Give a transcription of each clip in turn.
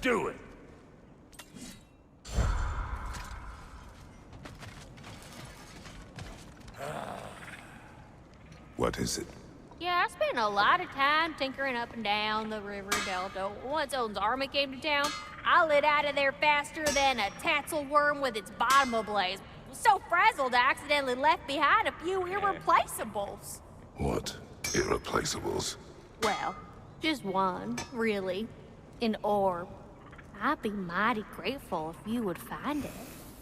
do it! What is it? Yeah, I spent a lot of time tinkering up and down the river delta. Once Odin's army came to town, I lit out of there faster than a tassel worm with its bottom ablaze. Was so frazzled I accidentally left behind a few irreplaceables. What? Irreplaceables? Well, just one, really. An orb. I'd be mighty grateful if you would find it.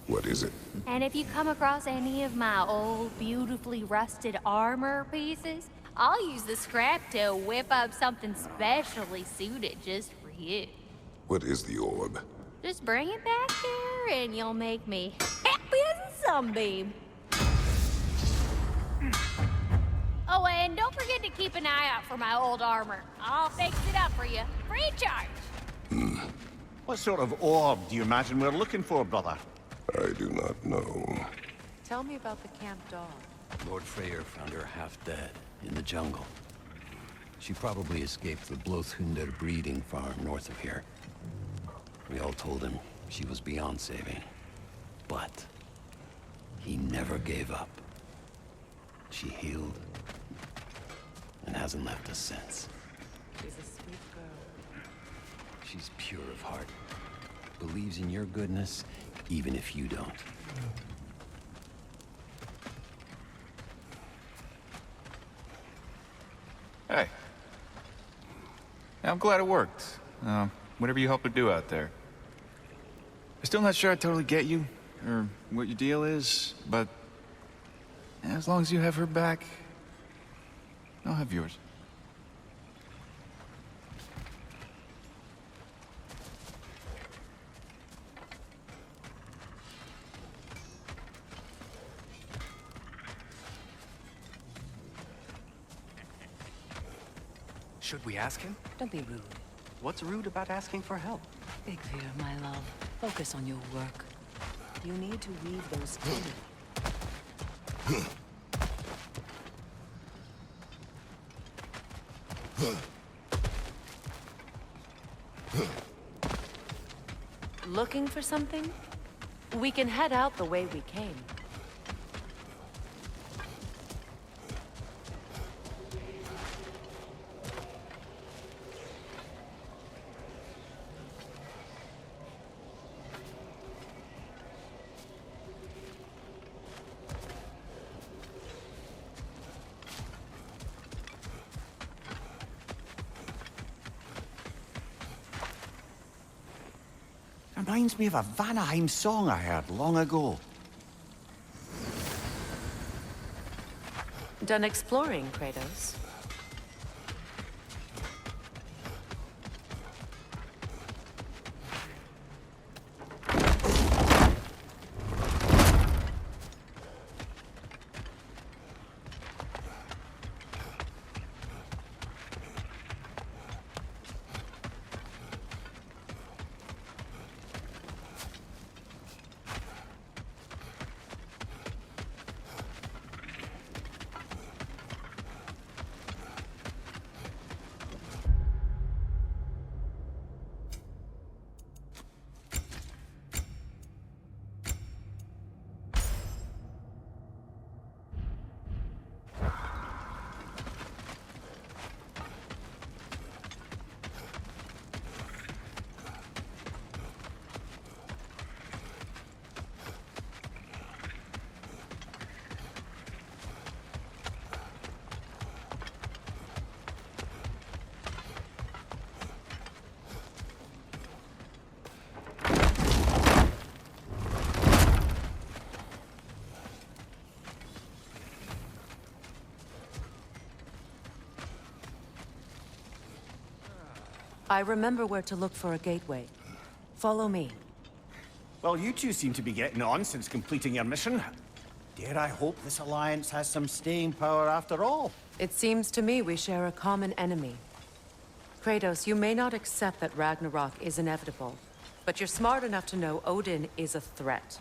What is it? And if you come across any of my old, beautifully rusted armor pieces, I'll use the scrap to whip up something specially suited just for you. What is the orb? Just bring it back here and you'll make me happy as a sunbeam. Oh, and don't forget to keep an eye out for my old armor. I'll fix it up for you, free of charge. What sort of orb do you imagine we're looking for, brother? I do not know. Tell me about the camp dog. Lord Freyr found her half dead in the jungle. She probably escaped the Blothunder breeding farm north of here. We all told him she was beyond saving. But he never gave up. She healed and hasn't left us since. She's a sweet girl. She's pure of heart. Believes in your goodness, even if you don't. Hey. Yeah, I'm glad it worked. Whatever you helped her do out there. I'm still not sure I totally get you, or what your deal is, but as long as you have her back, I'll have yours. Should we ask him? Don't be rude. What's rude about asking for help? Big fear, my love. Focus on your work. You need to weave those teeth. Looking for something? We can head out the way we came. Reminds me of a Vanaheim song I heard long ago. Done exploring, Kratos? I remember where to look for a gateway. Follow me. Well, you two seem to be getting on since completing your mission. Dare I hope this alliance has some staying power after all? It seems to me we share a common enemy. Kratos, you may not accept that Ragnarok is inevitable, but you're smart enough to know Odin is a threat.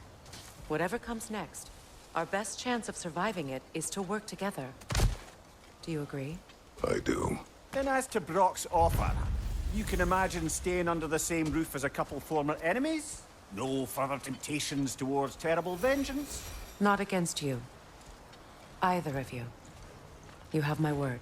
Whatever comes next, our best chance of surviving it is to work together. Do you agree? I do. Then as to Brock's offer, You can imagine staying under the same roof as a couple former enemies? No further temptations towards terrible vengeance? Not against you. Either of you. You have my word.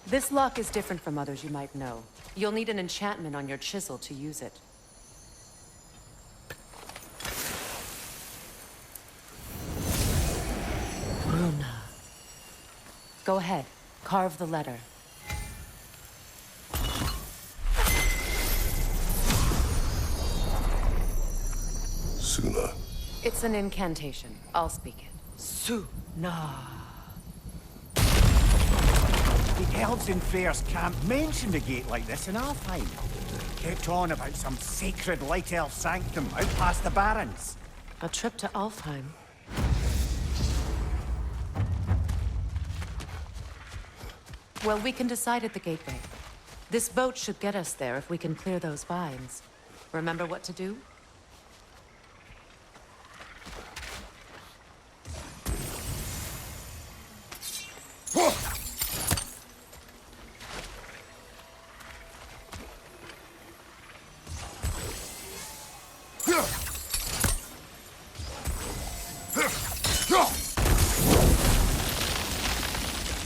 This lock is different from others you might know. You'll need an enchantment on your chisel to use it. Runa. Go ahead. Carve the letter. Suna. It's an incantation. I'll speak it. Suna. The elves in Freyr's camp mentioned a gate like this in Alfheim. Kept on about some sacred light elf sanctum out past the barrens. A trip to Alfheim. Well, we can decide at the gateway. This boat should get us there if we can clear those vines. Remember what to do?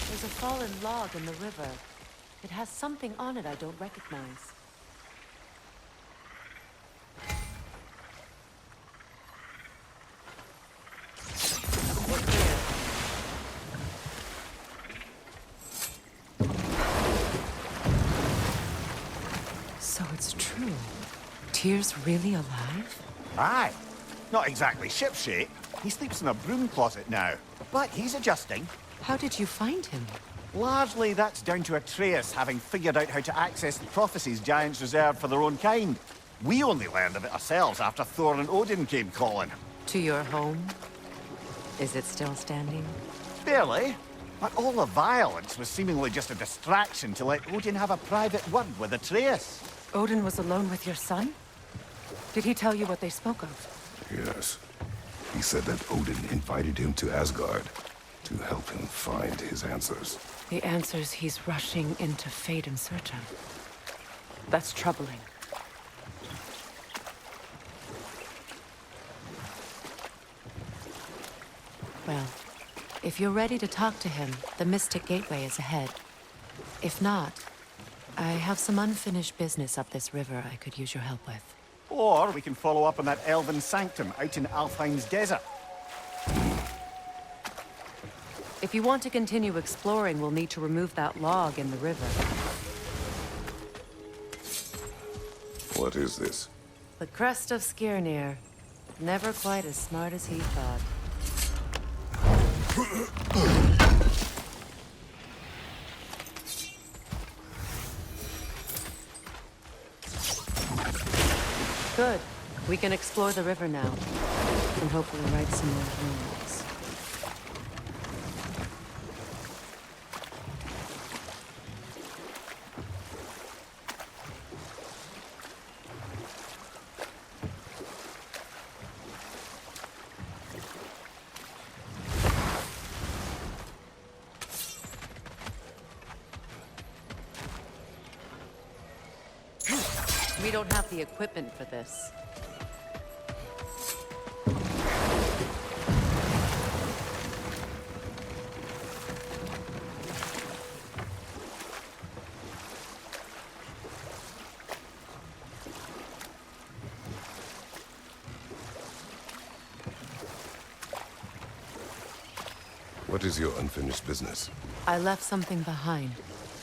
There's a fallen log in the river. It has something on it I don't recognize. Look here. So it's true. Tyr's really alive? Aye. Not exactly shipshape. He sleeps in a broom closet now. But he's adjusting. How did you find him? Largely, that's down to Atreus having figured out how to access the prophecies giants reserved for their own kind. We only learned of it ourselves after Thor and Odin came calling. To your home? Is it still standing? Barely. But all the violence was seemingly just a distraction to let Odin have a private word with Atreus. Odin was alone with your son? Did he tell you what they spoke of? Yes. He said that Odin invited him to Asgard to help him find his answers. The answers he's rushing into fate in search of. That's troubling. Well, if you're ready to talk to him, the Mystic Gateway is ahead. If not, I have some unfinished business up this river I could use your help with. Or we can follow up on that elven sanctum out in Alfheim's desert. If you want to continue exploring, we'll need to remove that log in the river. What is this? The crest of Skirnir. Never quite as smart as he thought. Good. We can explore the river now. And hopefully right some more runes. We don't have the equipment for this. What is your unfinished business? I left something behind,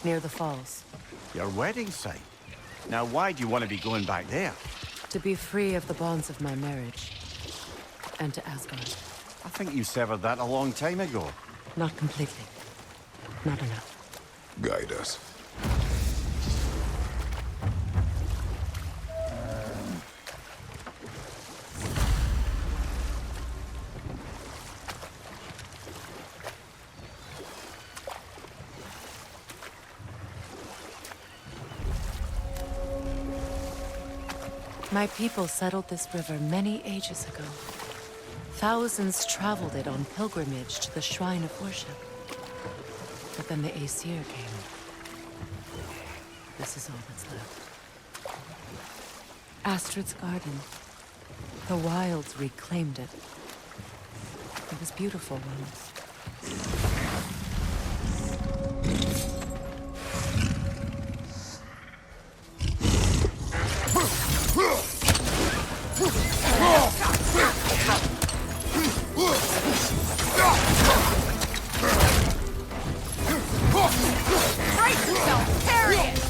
near the falls. Your wedding site. Now, why do you want to be going back there? To be free of the bonds of my marriage. And to Asgard. I think you severed that a long time ago. Not completely. Not enough. Guide us. My people settled this river many ages ago. Thousands traveled it on pilgrimage to the shrine of worship. But then the Aesir came. This is all that's left. Astrid's garden. The wilds reclaimed it. It was beautiful once. Brace yourself! Carry it!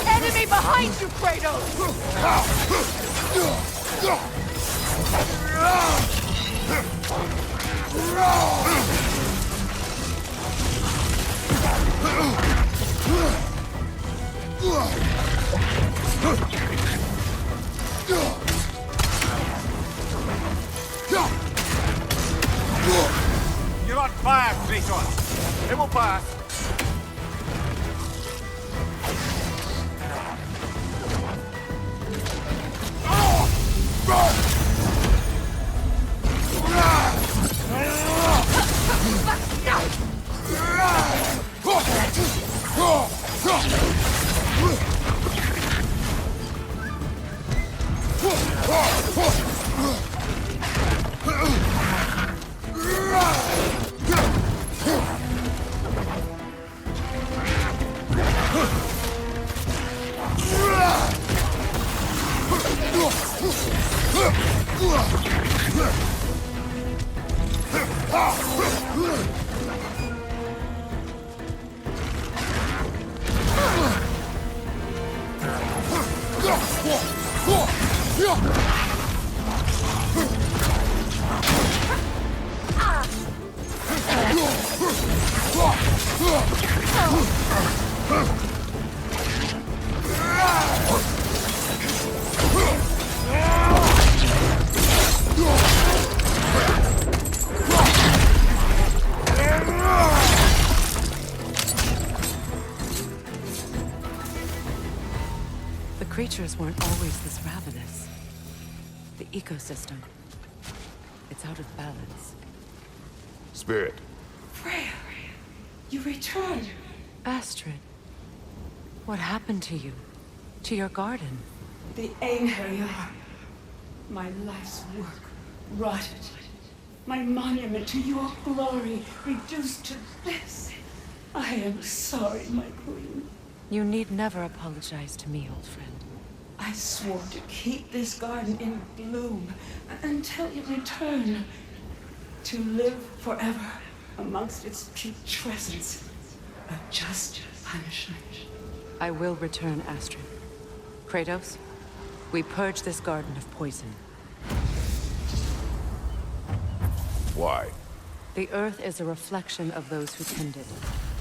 Enemy behind you, Kratos! You're on fire, Kratos. It will pass. The creatures weren't always this ravenous. The ecosystem. It's out of balance. Spirit, Freya, you returned. Astrid, what happened to you? To your garden? The Einherjar. My life's work rotted. My monument to your glory reduced to this. I am sorry, my queen. You need never apologize to me, old friend. I swore to keep this garden in bloom until you return. To live forever amongst its putrescence. A just punishment. I will return, Astrid. Kratos, we purge this garden of poison. why? The earth is a reflection of those who tend it.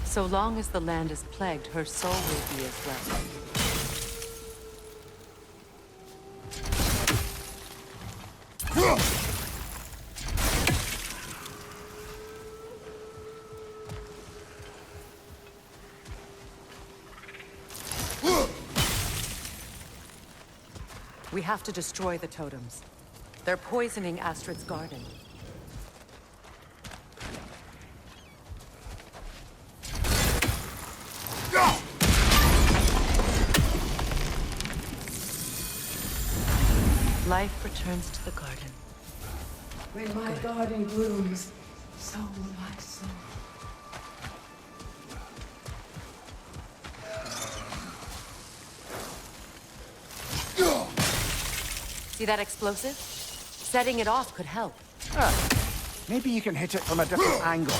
So long as the land is plagued, her soul will be as well. We have to destroy the totems. They're poisoning Astrid's garden. Life returns to the garden. When my garden blooms, so will my soul. See that explosive? Setting it off could help. Maybe you can hit it from a different angle.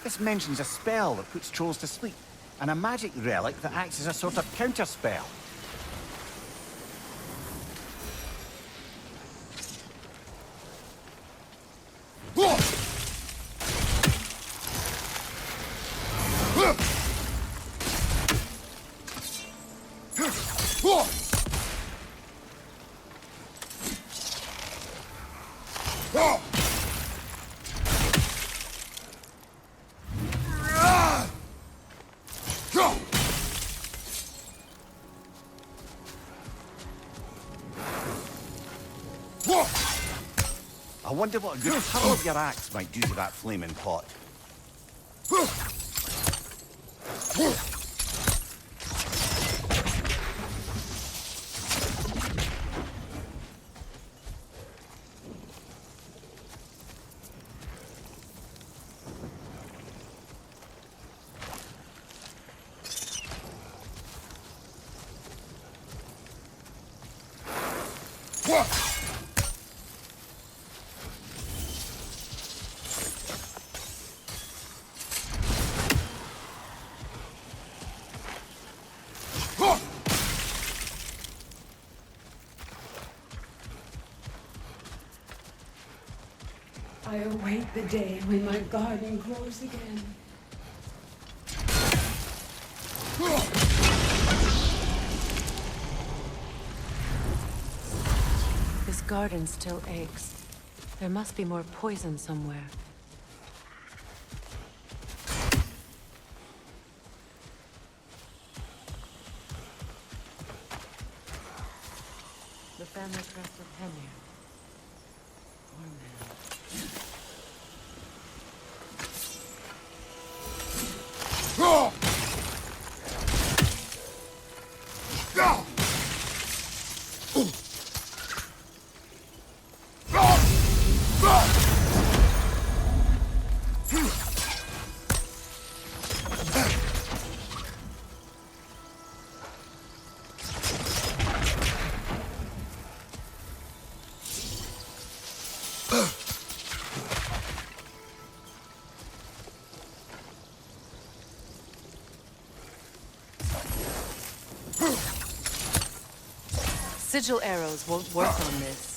This mentions a spell that puts trolls to sleep, and a magic relic that acts as a sort of counter-spell. I wonder what a good hurl of your axe might do to that flaming pot. I await the day when my garden grows again. This garden still aches. There must be more poison somewhere. The family crest of Henry. Poor man. Sigil arrows won't work on this.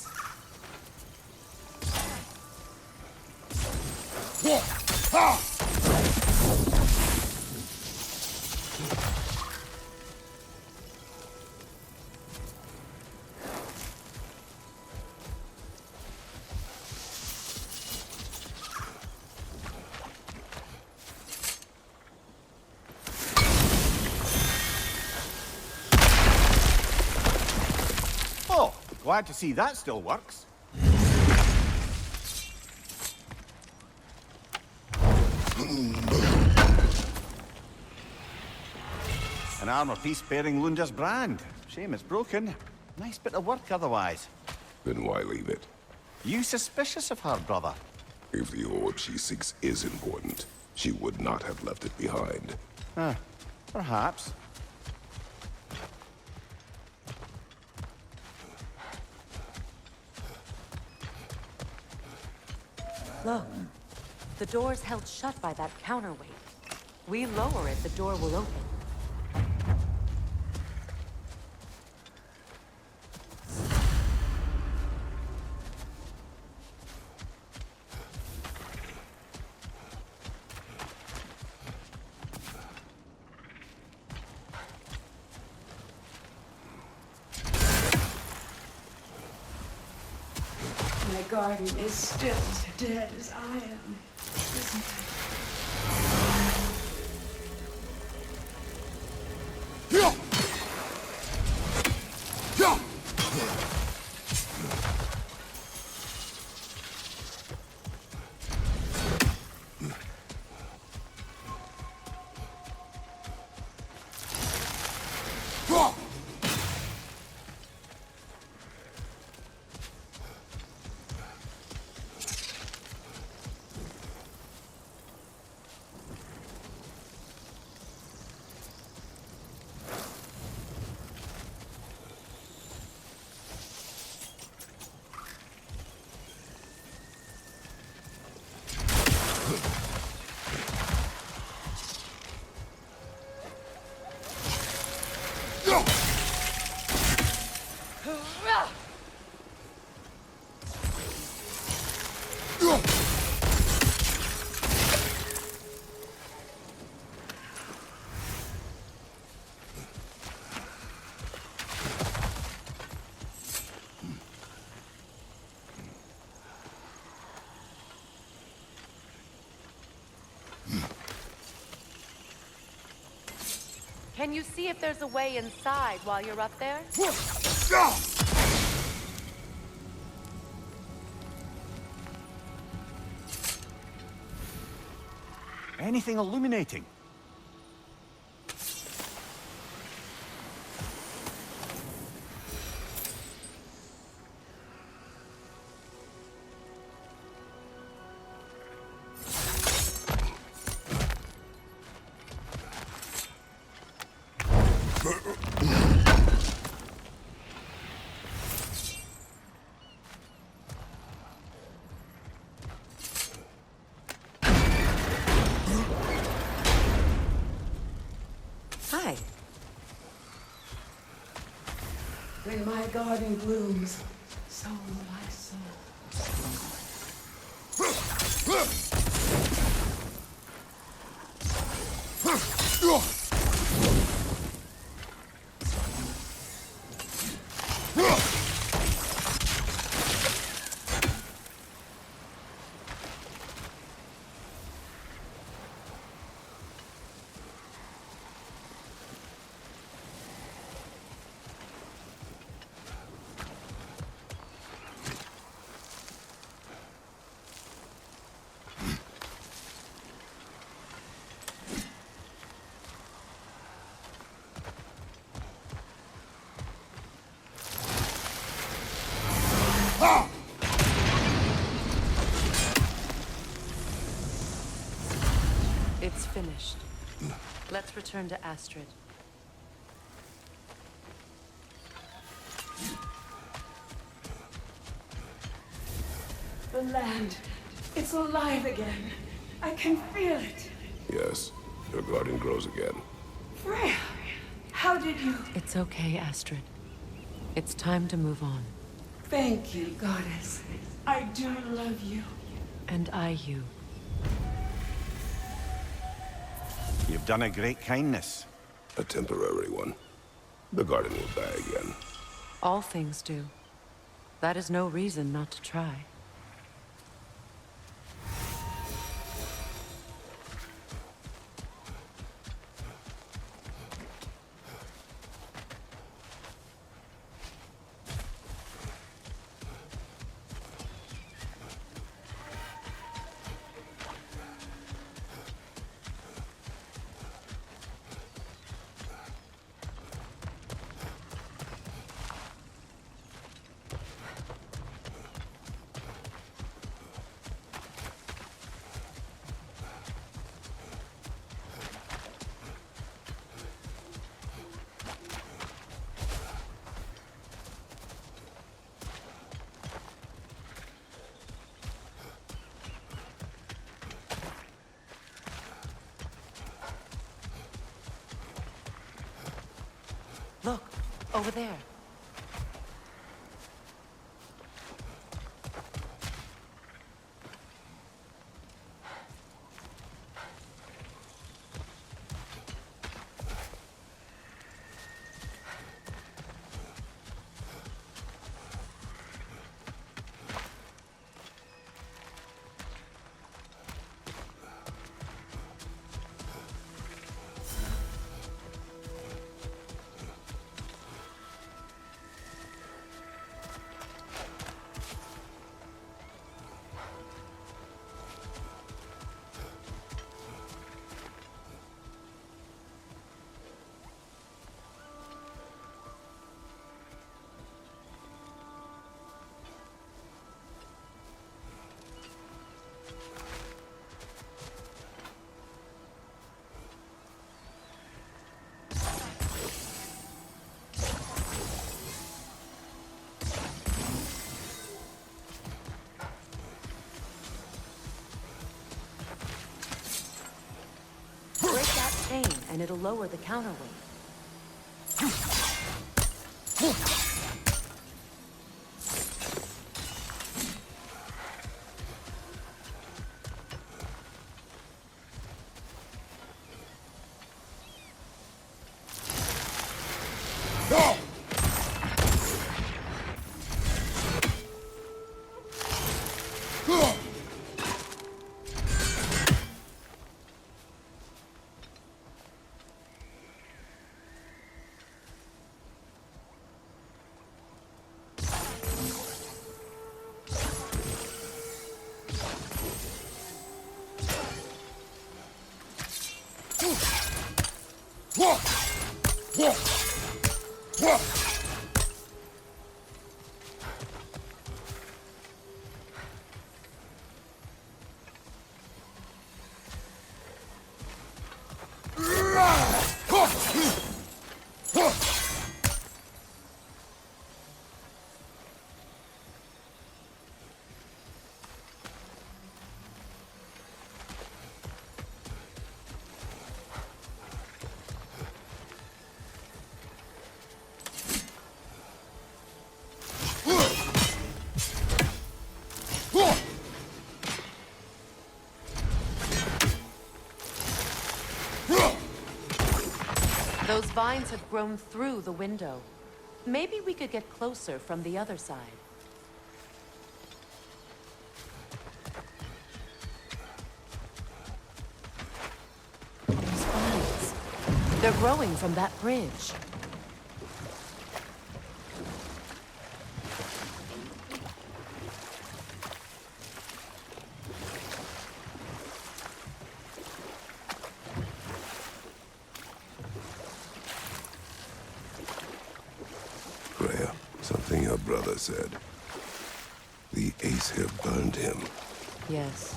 Oh, glad to see that still works. An armor piece bearing Lunda's brand. Shame it's broken. Nice bit of work otherwise. Then why leave it? You suspicious of her, brother? If the orb she seeks is important, she would not have left it behind. Perhaps. Look, the door's held shut by that counterweight. We lower it, the door will open. garden is still as dead as I am, isn't it? Can you see if there's a way inside while you're up there? Anything illuminating? Hi. When my garden blooms, so will my soul. It's finished. Let's return to Astrid. The land, it's alive again. I can feel it. Yes, your garden grows again. Freya, how did you... It's okay, Astrid. It's time to move on. Thank you, goddess. I do love you. And I you. You've done a great kindness. A temporary one. The garden will die again. All things do. That is no reason not to try. Look, over there. and it'll lower the counterweight. Those vines had grown through the window. Maybe we could get closer from the other side. Those vines. They're growing from that bridge. Freya, something your brother said. The Aesir burned him. Yes.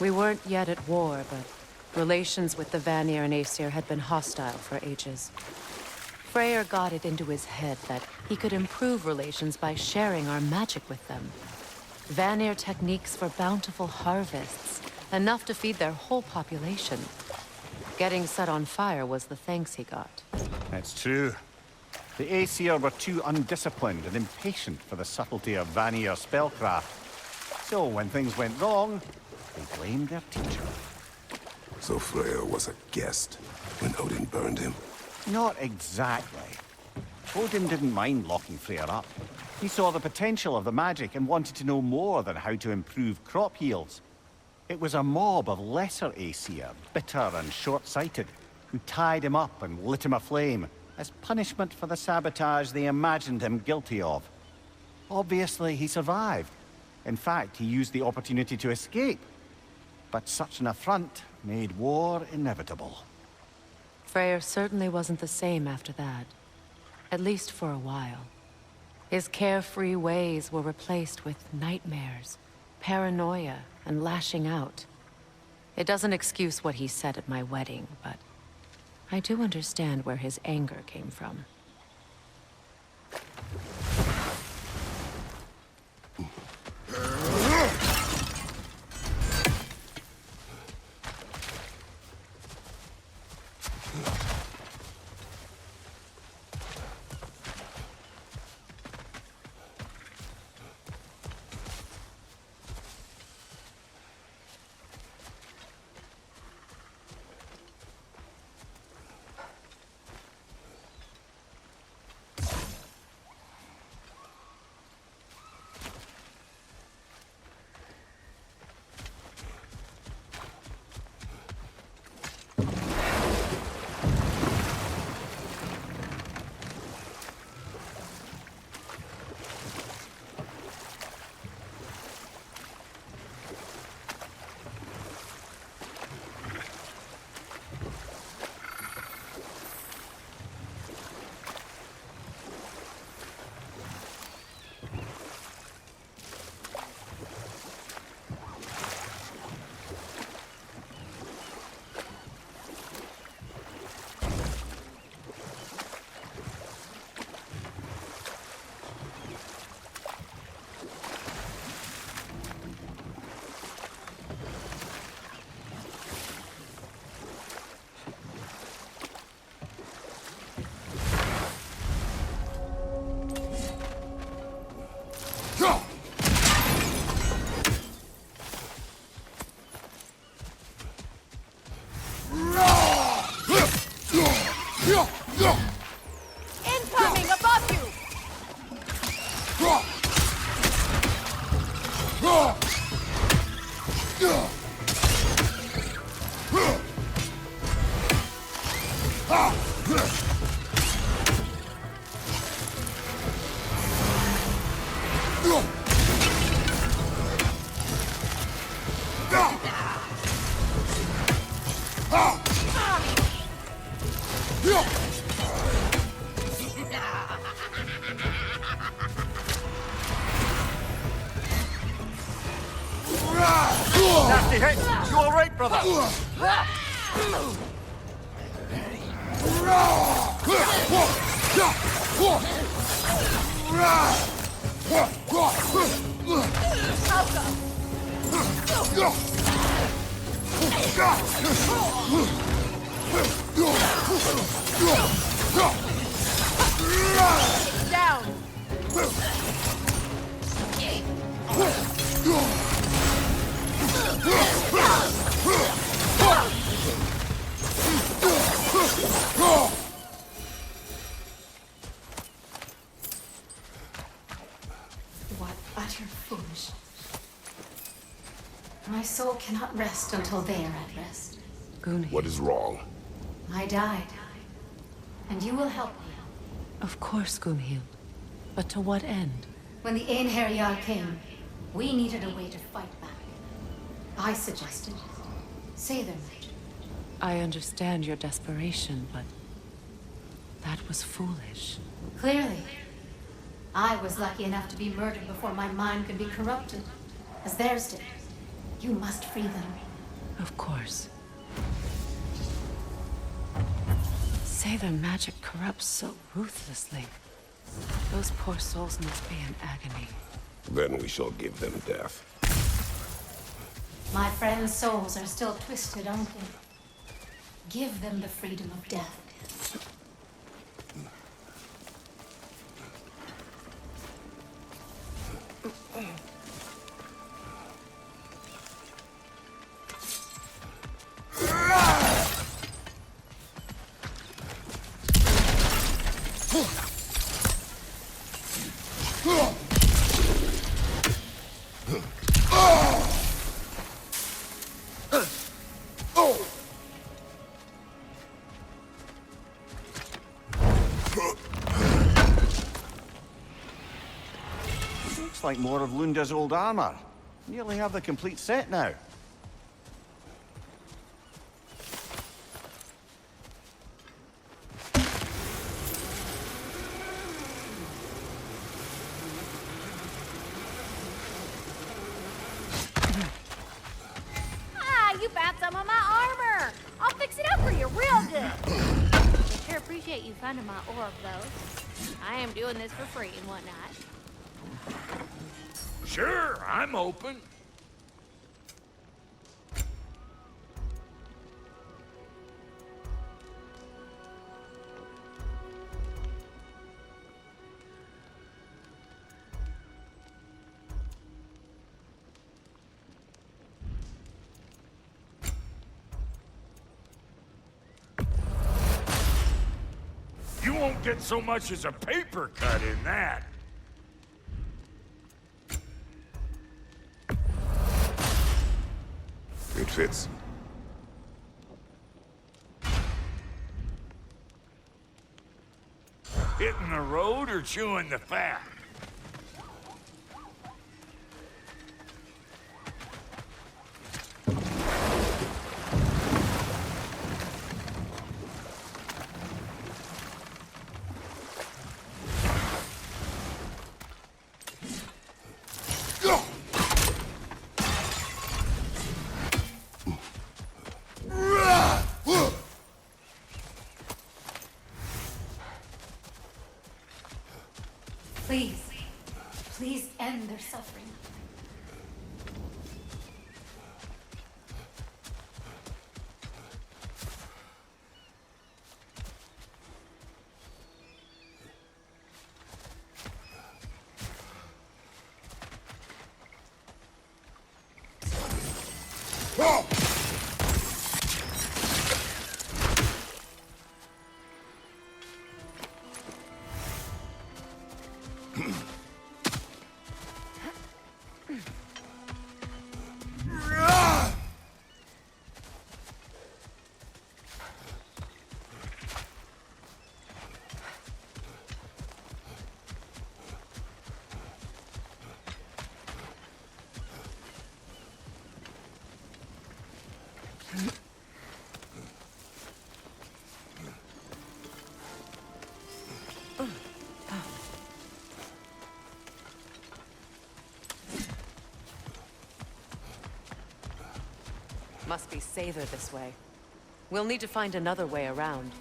We weren't yet at war, but relations with the Vanir and Aesir had been hostile for ages. Freyr got it into his head that he could improve relations by sharing our magic with them. Vanir techniques for bountiful harvests, enough to feed their whole population. Getting set on fire was the thanks he got. That's true. The Aesir were too undisciplined and impatient for the subtlety of Vanir spellcraft. So when things went wrong, they blamed their teacher. So Freya was a guest when Odin burned him. Not exactly. Odin didn't mind locking Freyr up. He saw the potential of the magic and wanted to know more than how to improve crop yields. It was a mob of lesser Aesir, bitter and short-sighted, who tied him up and lit him aflame as punishment for the sabotage they imagined him guilty of. Obviously, he survived. In fact, he used the opportunity to escape. But such an affront made war inevitable. Freyr certainly wasn't the same after that. At least for a while. His carefree ways were replaced with nightmares, paranoia, and lashing out. It doesn't excuse what he said at my wedding, but I do understand where his anger came from. Nasty hit! You alright, brother? Down! What utter foolish. My soul cannot rest until they are at rest. Gunhi. What is wrong? I died. And you will help me. Of course, Gunhi. But to what end? When the Einherjar came, we needed a way to fight back. I suggested say their magic. I understand your desperation, but that was foolish. Clearly. I was lucky enough to be murdered before my mind could be corrupted, as theirs did. You must free them. Of course. Say their magic corrupts so ruthlessly. Those poor souls must be in agony. Then we shall give them death. My friends' souls are still twisted, aren't they? Give them the freedom of death. Looks like more of Lunda's old armor. Nearly have the complete set now. Ah, you found some of my armor. I'll fix it up for you real good. I sure appreciate you finding my orb, though. I am doing this for free and whatnot. Sure, I'm open. You won't get so much as a paper cut in that. It fits. Hitting the road or chewing the fat? Please, please end their suffering. Must be safer this way. We'll need to find another way around.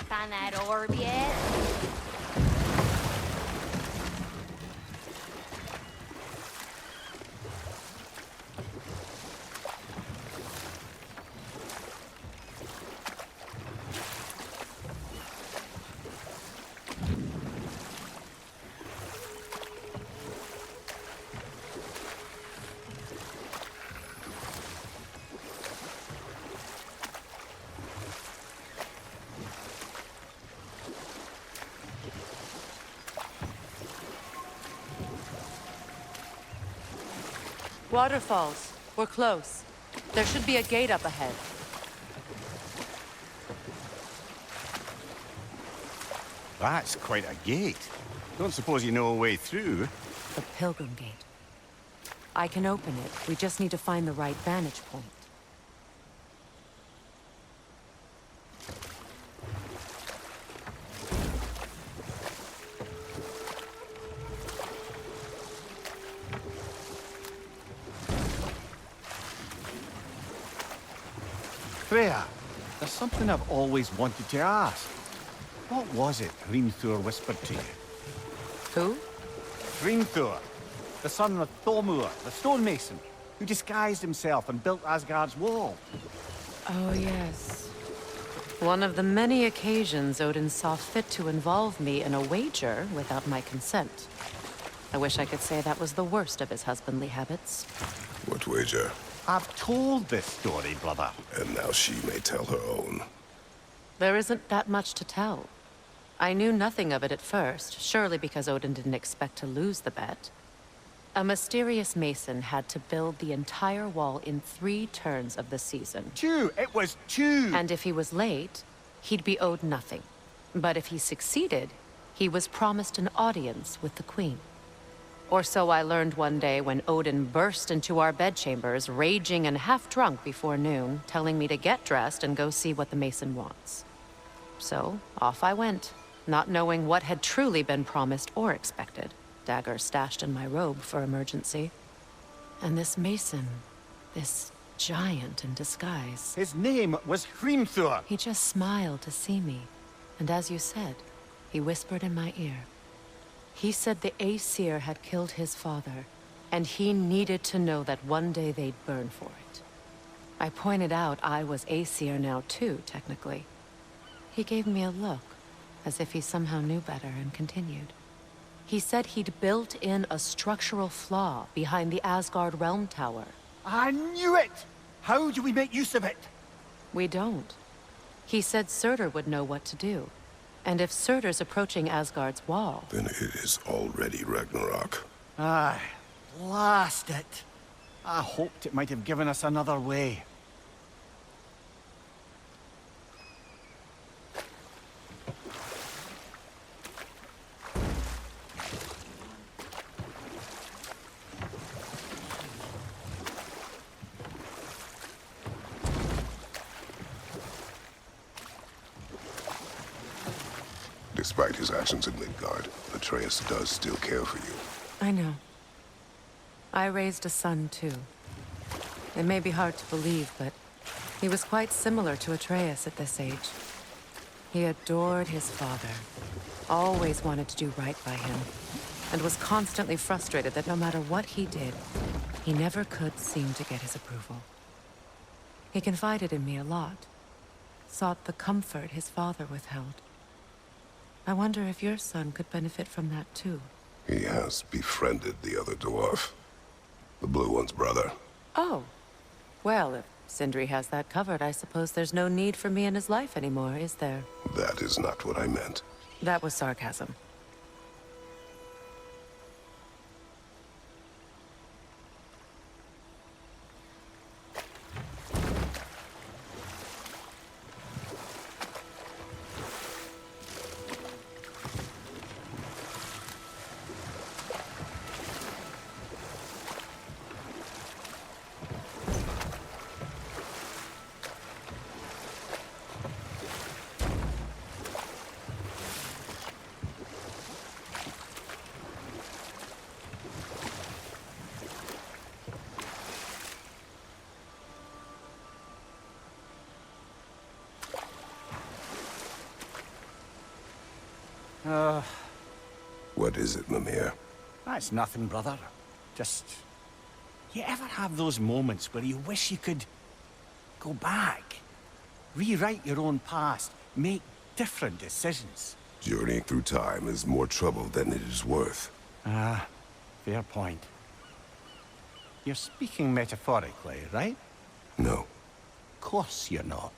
Find that orb yet? Waterfalls. We're close. There should be a gate up ahead. That's quite a gate. Don't suppose you know a way through? The Pilgrim Gate. I can open it. We just need to find the right vantage point. Freya, there's something I've always wanted to ask. What was it Hrimthur whispered to you? Who? Hrimthur, the son of Thormur, the stonemason, who disguised himself and built Asgard's wall. Oh, yes. One of the many occasions Odin saw fit to involve me in a wager without my consent. I wish I could say that was the worst of his husbandly habits. What wager? I've told this story, brother. And now she may tell her own. There isn't that much to tell. I knew nothing of it at first, surely because Odin didn't expect to lose the bet. A mysterious mason had to build the entire wall in 3 turns of the season. 2! It was 2! And if he was late, he'd be owed nothing. But if he succeeded, he was promised an audience with the queen. Or so I learned one day when Odin burst into our bedchambers, raging and half-drunk before noon, telling me to get dressed and go see what the mason wants. So, off I went, not knowing what had truly been promised or expected. Dagger stashed in my robe for emergency. And this mason, this giant in disguise. His name was Hrimthur. He just smiled to see me. And as you said, he whispered in my ear. He said the Aesir had killed his father, and he needed to know that one day they'd burn for it. I pointed out I was Aesir now too, technically. He gave me a look, as if he somehow knew better, and continued. He said he'd built in a structural flaw behind the Asgard Realm Tower. I knew it! How do we make use of it? We don't. He said Surtur would know what to do. And if Surtur's approaching Asgard's wall... Then it is already Ragnarok. Aye, blast it. I hoped it might have given us another way. Despite his actions in Midgard, Atreus does still care for you. I know. I raised a son, too. It may be hard to believe, but he was quite similar to Atreus at this age. He adored his father, always wanted to do right by him, and was constantly frustrated that no matter what he did, He never could seem to get his approval. He confided in me a lot. Sought the comfort his father withheld. I wonder if your son could benefit from that too. He has befriended the other dwarf. The blue one's brother. Oh. Well, if Sindri has that covered, I suppose there's no need for me in his life anymore, is there? That is not what I meant. That was sarcasm. What is it, Mimir? That's nothing, brother. Just... You ever have those moments where you wish you could... go back? Rewrite your own past, make different decisions? Journeying through time is more trouble than it is worth. Ah, fair point. You're speaking metaphorically, right? No. Of course you're not.